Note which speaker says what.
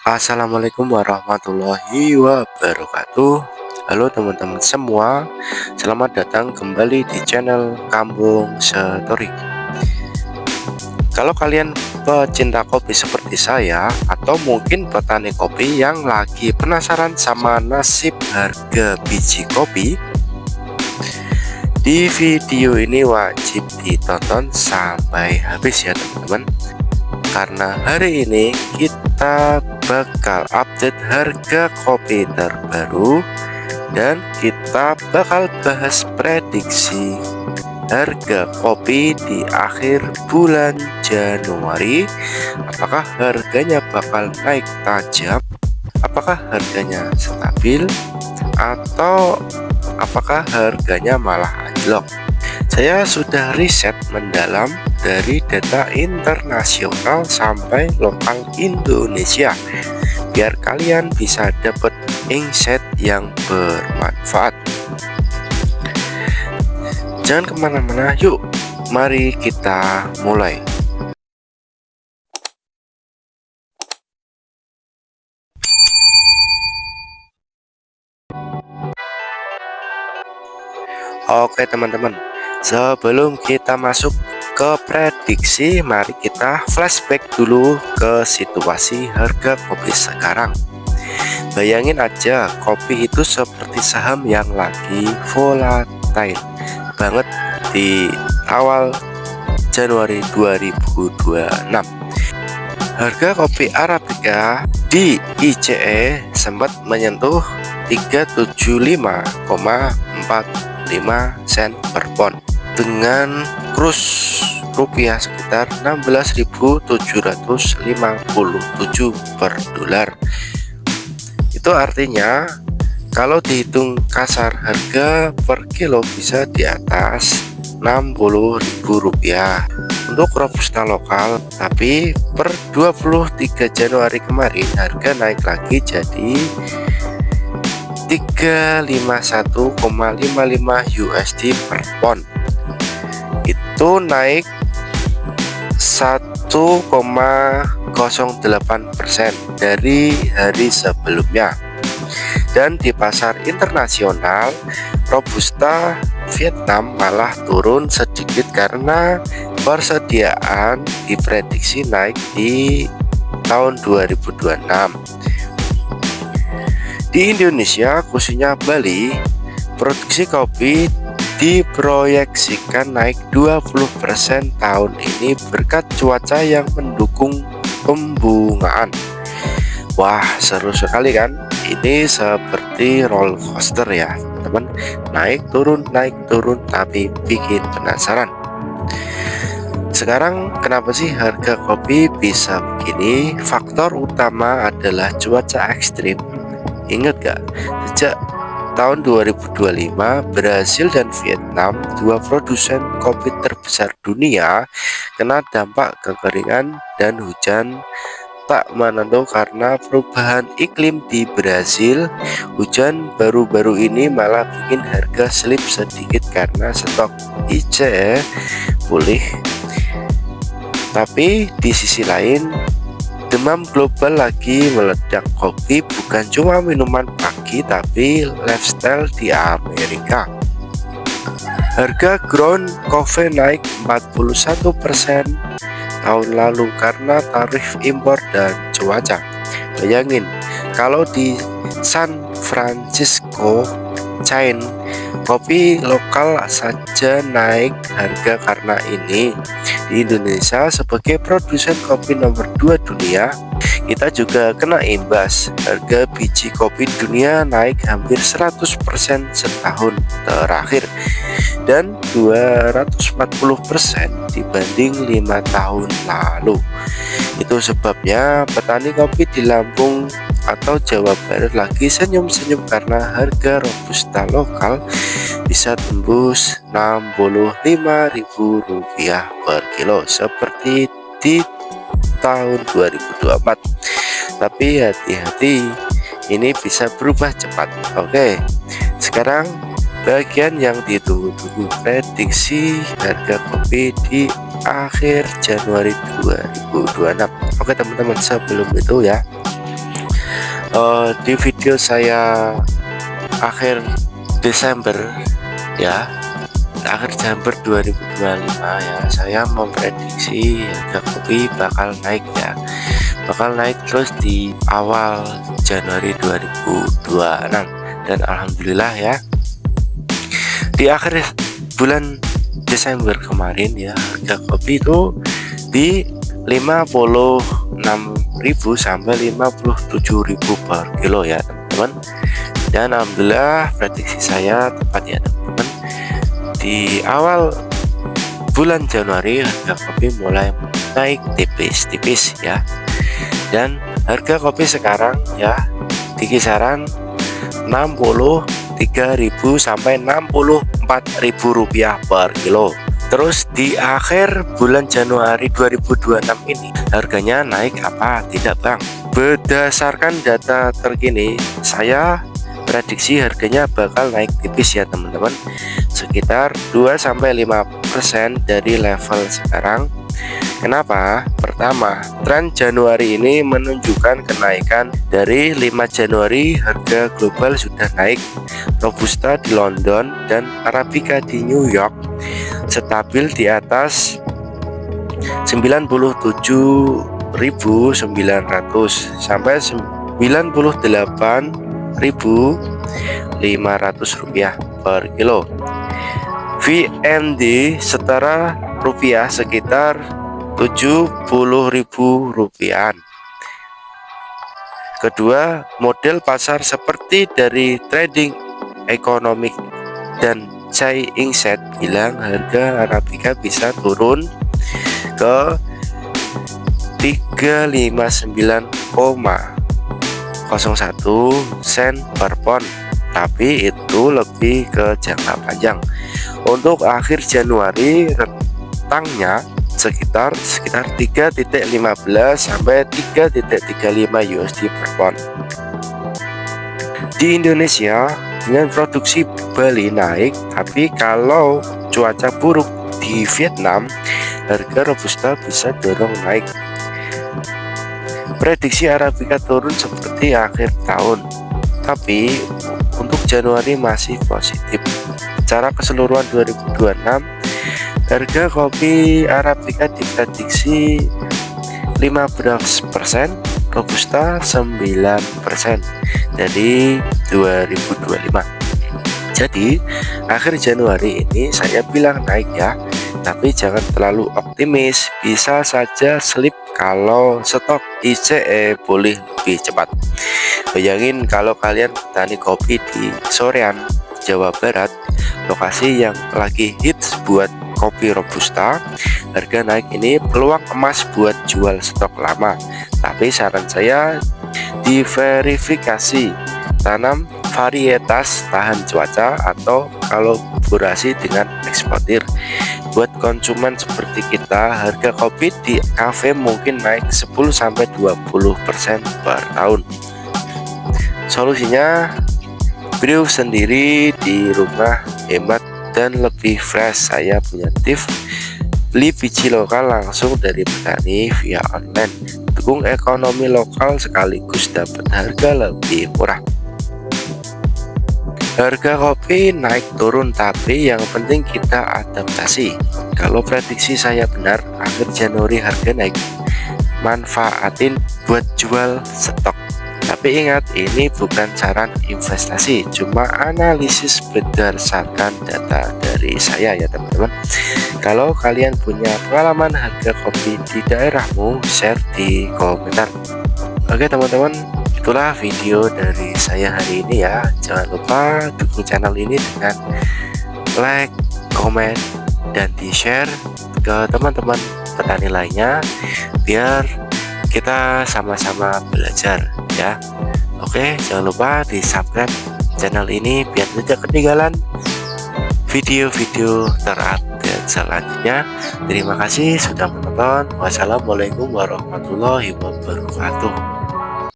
Speaker 1: Assalamualaikum warahmatullahi wabarakatuh. Halo teman-teman semua, selamat datang kembali di channel Kampung Story. Kalau kalian pecinta kopi seperti saya, atau mungkin petani kopi yang lagi penasaran sama nasib harga biji kopi, di video ini wajib ditonton sampai habis ya teman-teman, karena hari ini kita bakal update harga kopi terbaru dan kita bakal bahas prediksi harga kopi di akhir bulan Januari. Apakah harganya bakal naik tajam, apakah harganya stabil, atau apakah harganya malah anjlok. Saya sudah riset mendalam dari data internasional sampai lokal Indonesia, biar kalian bisa dapat insight yang bermanfaat. Jangan kemana-mana, yuk mari kita mulai. Oke teman-teman, sebelum kita masuk ke prediksi, mari kita flashback dulu ke situasi harga kopi sekarang. Bayangin aja, kopi itu seperti saham yang lagi volatile banget di awal Januari 2026. Harga kopi Arabica di ICE sempat menyentuh 375,45 sen per pon dengan kurs rupiah sekitar 16.757 per dolar. Itu artinya kalau dihitung kasar, harga per kilo bisa di atas 60.000 rupiah untuk robusta lokal. Tapi per 23 Januari kemarin harga naik lagi jadi 351,55 USD per pon. Itu naik 1,08% dari hari sebelumnya. Dan di pasar internasional, robusta Vietnam malah turun sedikit karena persediaan diprediksi naik di tahun 2026. Di Indonesia, khususnya Bali, produksi kopi diproyeksikan naik 20% tahun ini berkat cuaca yang mendukung pembungaan. Wah, seru sekali kan? Ini seperti roller coaster ya teman, naik turun tapi bikin penasaran. Sekarang kenapa sih harga kopi bisa begini? Faktor utama adalah cuaca ekstrim. Ingat gak, sejak tahun 2025 Brasil dan Vietnam, dua produsen kopi terbesar dunia, kena dampak kekeringan dan hujan tak menentu karena perubahan iklim di Brasil. Hujan baru-baru ini malah bikin harga selip sedikit karena stok ICE pulih. Tapi di sisi lain, demam global lagi meledak. Kopi bukan cuma minuman pagi tapi lifestyle di Amerika. Harga ground coffee naik 41% tahun lalu karena tarif impor dan cuaca. Bayangin kalau di San Francisco, China, kopi lokal saja naik harga karena ini. Di Indonesia sebagai produsen kopi nomor 2 dunia, kita juga kena imbas. Harga biji kopi dunia naik hampir 100% setahun terakhir dan 240% dibanding 5 tahun lalu. Itu sebabnya petani kopi di Lampung atau Jawa Barat lagi senyum-senyum karena harga robusta lokal bisa tembus 65.000 rupiah per kilo seperti di tahun 2024. Tapi hati-hati, ini bisa berubah cepat. Oke, sekarang bagian yang ditunggu-tunggu, prediksi harga kopi di akhir Januari 2026. Oke teman-teman, sebelum itu ya, Di video saya akhir Desember ya, akhir Desember 2025 ya, saya memprediksi harga kopi bakal naik ya, bakal naik terus di awal Januari 2026. Dan alhamdulillah ya, di akhir bulan Desember kemarin ya, harga kopi itu di 56.000 sampai 57.000 per kilo ya teman-teman. Dan alhamdulillah prediksi saya tepat ya teman-teman. Di awal bulan Januari harga kopi mulai naik tipis-tipis ya. Dan harga kopi sekarang ya di kisaran 63.000 sampai 64.000 rupiah per kilo. Terus di akhir bulan Januari 2026 ini harganya naik apa tidak bang? Berdasarkan data terkini saya prediksi harganya bakal naik tipis ya teman-teman, sekitar 2-5% dari level sekarang. Kenapa? Pertama, tren Januari ini menunjukkan kenaikan. Dari 5 Januari harga global sudah naik. Robusta di London dan Arabica di New York stabil di atas 97.900 sampai 98.500 rupiah per kilo. VND setara rupiah sekitar 70.000 rupiah. Kedua, model pasar seperti dari Trading Economic dan Chai Insight bilang harga Arabica bisa turun ke 359,01 sen per pon, tapi itu lebih ke jangka panjang. Untuk akhir Januari rentangnya sekitar 3.15 sampai 3.35 USD per pon. Di Indonesia dengan produksi Bali naik, tapi kalau cuaca buruk di Vietnam harga Robusta bisa dorong naik. Prediksi Arabica turun seperti akhir tahun, tapi untuk Januari masih positif. Secara keseluruhan 2026 harga kopi Arabica diprediksi 15%, Robusta 9% dari 2025. Jadi akhir Januari ini saya bilang naik ya, tapi jangan terlalu optimis, bisa saja slip kalau stok ICE boleh lebih cepat. Bayangin kalau kalian petani kopi di Soreang, Jawa Barat, lokasi yang lagi hits buat kopi Robusta, harga naik ini peluang emas buat jual stok lama. Tapi saran saya diverifikasi, tanam varietas tahan cuaca atau kolaborasi dengan eksportir. Buat konsumen seperti kita, harga kopi di kafe mungkin naik 10-20% per tahun. Solusinya brew sendiri di rumah, hemat dan lebih fresh. Saya punya tips, beli biji lokal langsung dari petani via online. Dukung ekonomi lokal sekaligus dapat harga lebih murah. Harga kopi naik turun, tapi yang penting kita adaptasi. Kalau prediksi saya benar, akhir Januari harga naik, manfaatin buat jual stok. Tapi ingat, ini bukan saran investasi, cuma analisis berdasarkan data dari saya ya teman-teman. Kalau kalian punya pengalaman harga kopi di daerahmu, share di komentar. Oke teman-teman, itulah video dari saya hari ini ya. Jangan lupa dukung channel ini dengan like, komen, dan di share ke teman-teman petani lainnya, biar kita sama-sama belajar ya. Oke, jangan lupa di subscribe channel ini biar tidak ketinggalan video-video terupdate selanjutnya. Terima kasih sudah menonton. Wassalamualaikum warahmatullahi wabarakatuh.